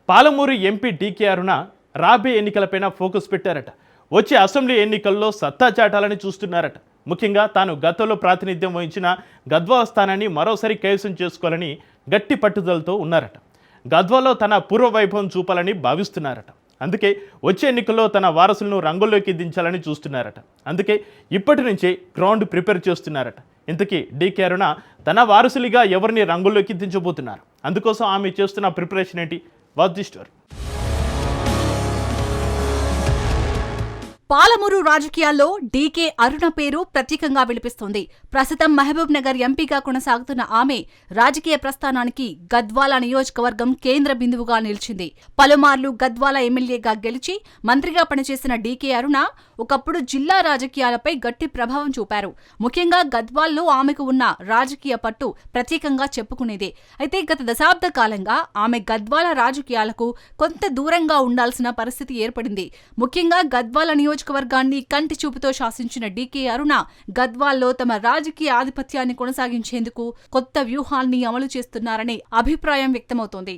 Palamuru MP DK అరుణ రాబోయే ఎన్నికలపైన focus పెట్టారట. వచ్చే అసెంబ్లీ ఎన్నికల్లో సత్తా చాటాలని చూస్తున్నారట. ముఖ్యంగా తాను గతంలో ప్రాతినిధ్యం వహించిన గద్వాల స్థానాన్ని మరోసారి కైవసం చేసుకోవాలని గట్టి పట్టుదలతో ఉన్నారట. గద్వాలో తన పూర్వ వైభవం చూపాలని భావిస్తున్నారట. అందుకే వచ్చే ఎన్నికల్లో తన వారసులను రంగుల్లోకి దించాలని చూస్తున్నారట. అందుకే ఇప్పటి నుంచే గ్రౌండ్ ప్రిపేర్ చేస్తున్నారట. ఇంతకీ డీకే అరుణ తన వారసులుగా ఎవరిని రంగుల్లోకి దించబోతున్నారు? అందుకోసం ఆమె చేస్తున్న ప్రిపరేషన్ ఏంటి? Watch the story. పాలమూరు రాజకీయాల్లో డీకే అరుణ పేరు ప్రత్యేకంగా వినిపిస్తోంది. ప్రస్తుతం మహబూబ్ నగర్ ఎంపీగా కొనసాగుతున్న ఆమె రాజకీయ ప్రస్థానానికి గద్వాల నియోజకవర్గం కేంద్ర బిందువుగా నిలిచింది. పలుమార్లు గద్వాల ఎమ్మెల్యేగా గెలిచి మంత్రిగా పనిచేసిన డీకే అరుణ ఒకప్పుడు జిల్లా రాజకీయాలపై గట్టి ప్రభావం చూపారు. ముఖ్యంగా గద్వాల్లో ఆమెకు ఉన్న రాజకీయ పట్టు ప్రత్యేకంగా చెప్పుకునేదే. అయితే గత దశాబ్ద కాలంగా ఆమె గద్వాల రాజకీయాలకు కొంత దూరంగా ఉండాల్సిన పరిస్థితి ఏర్పడింది. ముఖ్యంగా గద్వాల నియోజకవర్గాన్ని కంటి చూపుతో శాసించిన డీకే అరుణ గద్వాల్లో తమ రాజకీయ ఆధిపత్యాన్ని కొనసాగించేందుకు కొత్త వ్యూహాన్ని అమలు చేస్తున్నారనే అభిప్రాయం వ్యక్తమవుతోంది.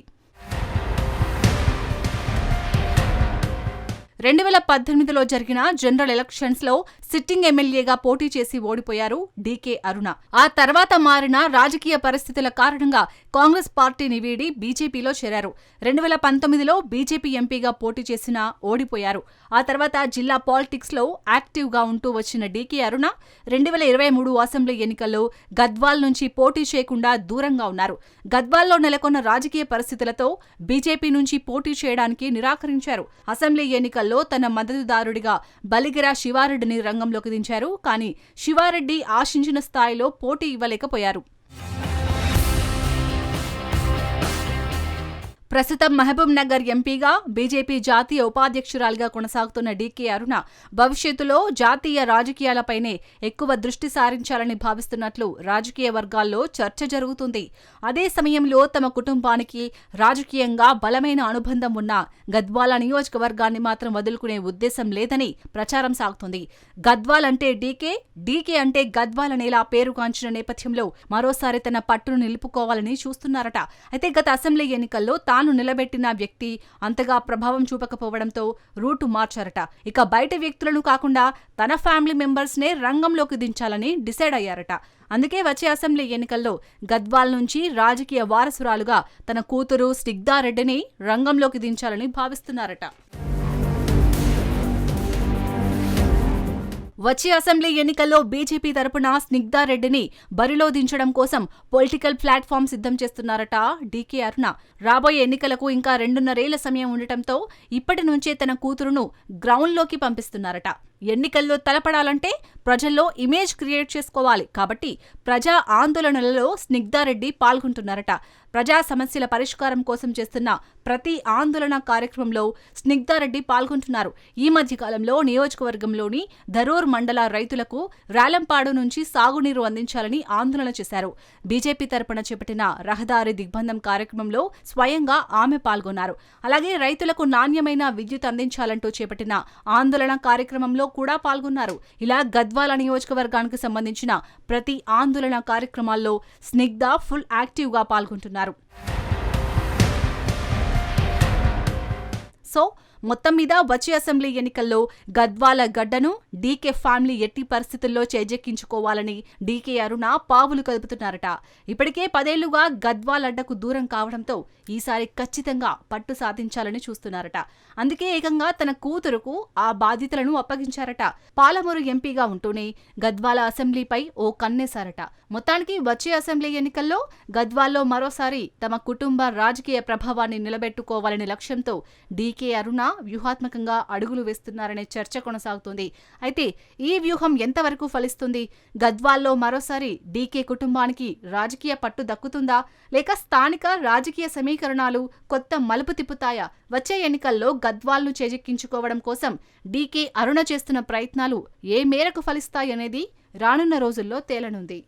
2018లో జరిగిన జనరల్ ఎలక్షన్స్ లో సిట్టింగ్ ఎమ్మెల్యేగా పోటీ చేసి ఓడిపోయారు డీకే అరుణ. ఆ తర్వాత మారిన రాజకీయ పరిస్థితుల కారణంగా కాంగ్రెస్ పార్టీని వీడి బీజేపీలో చేరారు. 2019లో బీజేపీ ఎంపీగా పోటీ చేసినా ఓడిపోయారు. ఆ తర్వాత జిల్లా పాలిటిక్స్ లో యాక్టివ్ గా ఉంటూ వచ్చిన డీకే అరుణ 2023 అసెంబ్లీ ఎన్నికల్లో గద్వాల్ నుంచి పోటీ చేయకుండా దూరంగా ఉన్నారు. గద్వాల్లో నెలకొన్న రాజకీయ పరిస్థితులతో బీజేపీ నుంచి పోటీ చేయడానికి నిరాకరించారు. అసెంబ్లీ ఎన్నికల్లో తన మద్దతుదారుడిగా బలిగిరా శివారెడ్డిని రంగంలోకి దించారు. కానీ శివారెడ్డి ఆశించిన స్థాయిలో పోటీ ఇవ్వలేకపోయారు. ప్రస్తుతం మహబూబ్ నగర్ ఎంపీగా బీజేపీ జాతీయ ఉపాధ్యక్షురాలిగా కొనసాగుతున్న డీకే అరుణ భవిష్యత్తులో జాతీయ రాజకీయాలపైనే ఎక్కువ దృష్టి సారించాలని భావిస్తున్నట్లు రాజకీయ వర్గాల్లో చర్చ జరుగుతుంది. అదే సమయంలో తమ కుటుంబానికి రాజకీయంగా బలమైన అనుబంధం ఉన్న గద్వాల నియోజకవర్గాన్ని మాత్రం వదులుకునే ఉద్దేశం లేదని ప్రచారం సాగుతుంది. గద్వాల్ అంటే డీకే, డీకే అంటే గద్వాల్ అనేలా పేరుగాంచిన నేపథ్యంలో మరోసారి తన పట్టును నిలుపుకోవాలని చూస్తున్నారట. అయితే గత అసెంబ్లీ ఎన్నికల్లో తాను నిలబెట్టిన వ్యక్తి అంతగా ప్రభావం చూపకపోవడంతో రూటు మార్చారట. ఇక బయట వ్యక్తులను కాకుండా తన ఫ్యామిలీ మెంబర్స్ నే రంగంలోకి దించాలని డిసైడ్ అయ్యారట. అందుకే వచ్చే అసెంబ్లీ ఎన్నికల్లో గద్వాల్ నుంచి రాజకీయ వారసురాలుగా తన కూతురు స్నిగ్ధారెడ్డిని రంగంలోకి దించాలని భావిస్తున్నారట. వచ్చే అసెంబ్లీ ఎన్నికల్లో బీజేపీ తరపున స్నిగ్ధారెడ్డిని బరిలో దించడం కోసం పొలిటికల్ ప్లాట్ఫామ్ సిద్ధం చేస్తున్నారట డీకే అరుణ. రాబోయే ఎన్నికలకు ఇంకా 2.5 ఏళ్ల సమయం ఉండటంతో ఇప్పటి నుంచే తన కూతురును గ్రౌండ్లోకి పంపిస్తున్నారట. ఎన్నికల్లో తలపడాలంటే ప్రజల్లో ఇమేజ్ క్రియేట్ చేసుకోవాలి కాబట్టి ప్రజా ఆందోళనలలో స్నిగ్ధారెడ్డి పాల్గొంటున్నారట. ప్రజా సమస్యల పరిష్కారం కోసం చేస్తున్న ప్రతి ఆందోళన కార్యక్రమంలో స్నిగ్ధారెడ్డి పాల్గొంటున్నారు. ఈ మధ్య కాలంలో నియోజకవర్గంలోని ధరూర్ మండల రైతులకు రాలంపాడు నుంచి సాగునీరు అందించాలని ఆందోళన చేశారు. బీజేపీ తరపున చేపట్టిన రహదారి దిగ్బంధం కార్యక్రమంలో స్వయంగా ఆమె పాల్గొన్నారు. అలాగే రైతులకు నాణ్యమైన విద్యుత్ అందించాలంటూ చేపట్టిన ఆందోళన కార్యక్రమంలో కూడా పాల్గొన్నారు. ఇలా గద్వాల నియోజకవర్గానికి సంబంధించిన ప్రతి ఆందోళన కార్యక్రమాల్లో స్నిగ్ధ ఫుల్ యాక్టివ్ గా పాల్గొంటున్నారు. సో మొత్తం మీద వచ్చే అసెంబ్లీ ఎన్నికల్లో గద్వాల గడ్డను డీకే ఫ్యామిలీ ఎట్టి పరిస్థితుల్లో చేజెక్కించుకోవాలని డీకే అరుణ పావులు కదుపుతున్నారట. ఇప్పటికే 10 ఏళ్లుగా గద్వాల్ అడ్డకు దూరం కావడంతో ఈసారి ఖచ్చితంగా పట్టు సాధించాలని చూస్తున్నారట. అందుకే ఏకంగా తన కూతురుకు ఆ బాధ్యతలను అప్పగించారట. పాలమూరు ఎంపీగా ఉంటూనే గద్వాల అసెంబ్లీపై ఓ కన్నేశారట. మొత్తానికి వచ్చే అసెంబ్లీ ఎన్నికల్లో గద్వాల్లో మరోసారి తమ కుటుంబ రాజకీయ ప్రభావాన్ని నిలబెట్టుకోవాలనే లక్ష్యంతో డీకే అరుణ వ్యూహాత్మకంగా అడుగులు వేస్తున్నారనే చర్చ కొనసాగుతోంది. అయితే ఈ వ్యూహం ఎంతవరకు ఫలిస్తుంది? గద్వాల్లో మరోసారి డీకే కుటుంబానికి రాజకీయ పట్టు దక్కుతుందా, లేక స్థానిక రాజకీయ సమీకరణాలు కొత్త మలుపు తిప్పుతాయా? వచ్చే ఎన్నికల్లో గద్వాల్ను చేజెక్కించుకోవడం కోసం డీకే అరుణ చేస్తున్న ప్రయత్నాలు ఏ మేరకు ఫలిస్తాయనేది రానున్న రోజుల్లో తేలనుంది.